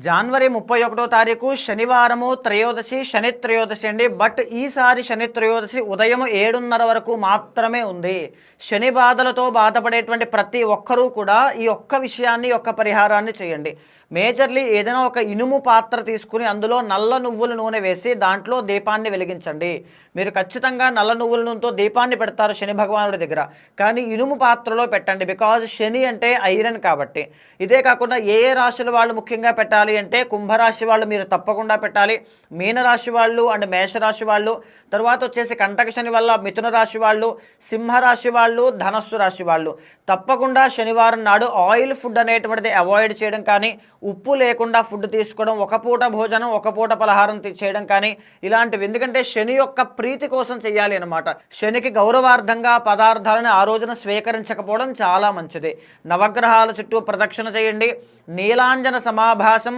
జనవరి 31వ తారీఖు శనివారము త్రయోదశి శని త్రయోదశి అండి. బట్ ఈసారి శని త్రయోదశి ఉదయం 7:30 వరకు మాత్రమే ఉంది. శని బాధలతో బాధపడేటువంటి ప్రతి ఒక్కరూ కూడా ఈ ఒక్క విషయాన్ని, ఒక్క పరిహారాన్ని చేయండి. మేజర్లీ ఏదైనా ఒక ఇనుము పాత్ర తీసుకుని అందులో నల్ల నువ్వుల నూనె వేసి దాంట్లో దీపాన్ని వెలిగించండి. మీరు ఖచ్చితంగా నల్ల నువ్వుల నూనెతో దీపాన్ని పెడతారు శని భగవానుడి దగ్గర, కానీ ఇనుము పాత్రలో పెట్టండి. బికాజ్ శని అంటే ఐరన్ కాబట్టి. ఇదే కాకుండా ఏ ఏ రాశుల వాళ్ళు ముఖ్యంగా పెట్టాలి అంటే కుంభరాశి వాళ్ళు మీరు తప్పకుండా పెట్టాలి. మీనరాశి వాళ్ళు అండ్ మేషరాశి వాళ్ళు, తర్వాత వచ్చేసి కంటక శని వల్ల మిథున రాశి వాళ్ళు, సింహరాశి వాళ్ళు, ధనస్సు రాశి వాళ్ళు తప్పకుండా శనివారం నాడు ఆయిల్ ఫుడ్ అనేటువంటిది అవాయిడ్ చేయడం కానీ, ఉప్పు లేకుండా ఫుడ్ తీసుకోవడం, ఒక పూట భోజనం ఒక పూట పలహారం చేయడం కానీ ఇలాంటివి. ఎందుకంటే శని యొక్క ప్రీతి కోసం చేయాలి అనమాట. శనికి గౌరవార్థంగా పదార్థాలను ఆ రోజున స్వీకరించకపోవడం చాలా మంచిది. నవగ్రహాల చుట్టూ ప్రదక్షిణ చేయండి. నీలాంజన సమాభాసం